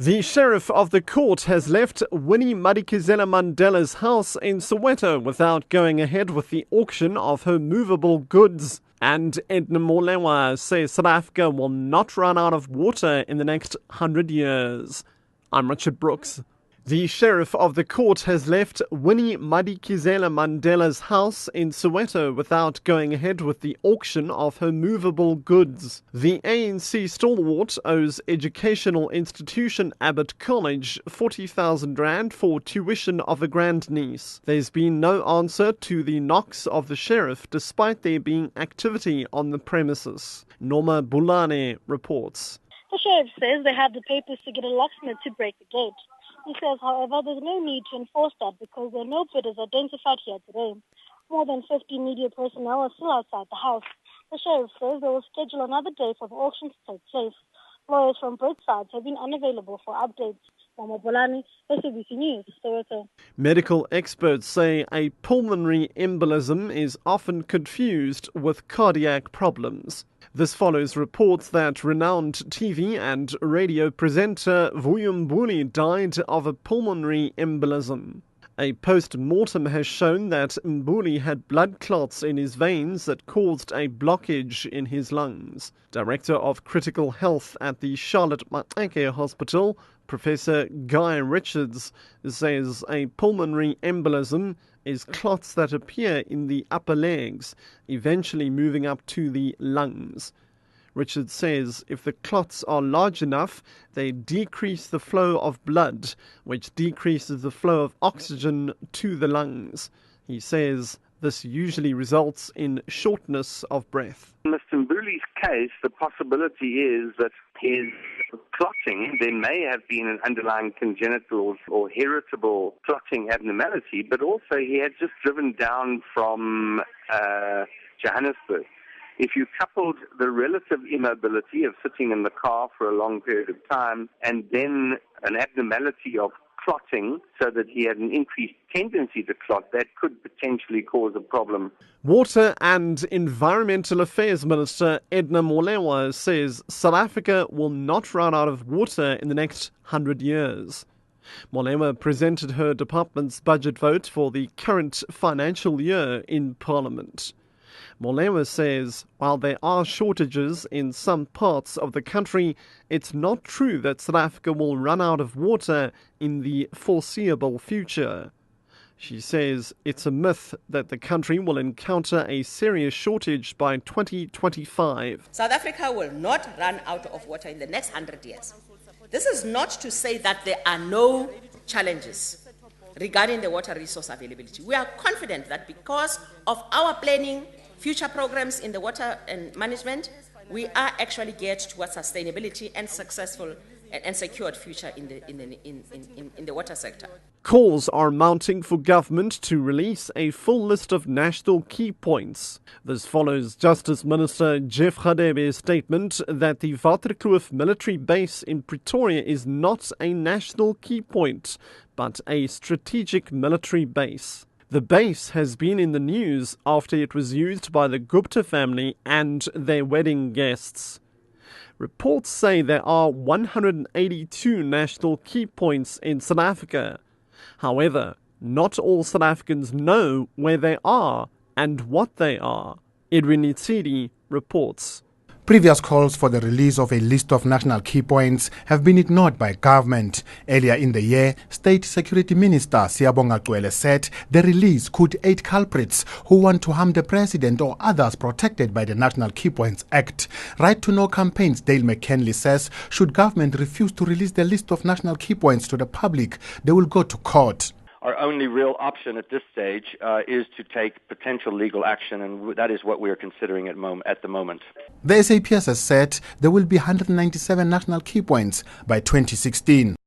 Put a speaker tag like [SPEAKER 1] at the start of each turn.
[SPEAKER 1] The sheriff of the court has left Winnie Madikizela Mandela's house in Soweto without going ahead with the auction of her movable goods. And Edna Molewa says South Africa will not run out of water in the next 100 years. I'm Richard Brooks. The sheriff of the court has left Winnie Madikizela Mandela's house in Soweto without going ahead with the auction of her movable goods. The ANC stalwart owes educational institution Abbott College 40,000 rand for tuition of a grandniece. There's been no answer to the knocks of the sheriff despite there being activity on the premises. Norma Bulane reports.
[SPEAKER 2] The sheriff says they have the papers to get a locksmith to break the gate. He says, however, there's no need to enforce that because there are no bidders identified here today. More than 50 media personnel are still outside the house. The sheriff says they will schedule another day for the auction to take place. Lawyers from both sides have been unavailable for updates. Mama Bolani, SABC News, Soweto.
[SPEAKER 1] Medical experts say a pulmonary embolism is often confused with cardiac problems. This follows reports that renowned TV and radio presenter Vuyo Mbuli died of a pulmonary embolism. A post-mortem has shown that Mbuli had blood clots in his veins that caused a blockage in his lungs. Director of Critical Health at the Charlotte Maxeke Hospital, Professor Guy Richards, says a pulmonary embolism is clots that appear in the upper legs, eventually moving up to the lungs. Richards says if the clots are large enough, they decrease the flow of blood, which decreases the flow of oxygen to the lungs. He says this usually results in shortness of breath.
[SPEAKER 3] In Mr. Mbuli's case, the possibility is that his clotting, there may have been an underlying congenital or heritable clotting abnormality, but also he had just driven down from Johannesburg. If you coupled the relative immobility of sitting in the car for a long period of time and then an abnormality of clotting so that he had an increased tendency to clot, that could potentially cause a problem.
[SPEAKER 1] Water and Environmental Affairs Minister Edna Molewa says South Africa will not run out of water in the next 100 years. Molewa presented her department's budget vote for the current financial year in Parliament. Molewa says while there are shortages in some parts of the country, it's not true that South Africa will run out of water in the foreseeable future. She says it's a myth that the country will encounter a serious shortage by 2025.
[SPEAKER 4] South Africa will not run out of water in the next 100 years. This is not to say that there are no challenges regarding the water resource availability. We are confident that because of our planning, future programs in the water and management, we are actually geared towards sustainability and successful and secured future in the water sector.
[SPEAKER 1] Calls are mounting for government to release a full list of national key points. This follows Justice Minister Jeff Radebe's statement that the Waterkloof military base in Pretoria is not a national key point, but a strategic military base. The base has been in the news after it was used by the Gupta family and their wedding guests. Reports say there are 182 national key points in South Africa. However, not all South Africans know where they are and what they are. Edwin Itsidi reports.
[SPEAKER 5] Previous calls for the release of a list of national key points have been ignored by government. Earlier in the year, State Security Minister Siyabonga Cwele said the release could aid culprits who want to harm the president or others protected by the National Key Points Act. Right to Know campaigns, Dale McKinley says, should government refuse to release the list of national key points to the public, they will go to court.
[SPEAKER 6] Our only real option at this stage is to take potential legal action, and that is what we are considering at the moment.
[SPEAKER 5] The SAPS has said there will be 197 national key points by 2016.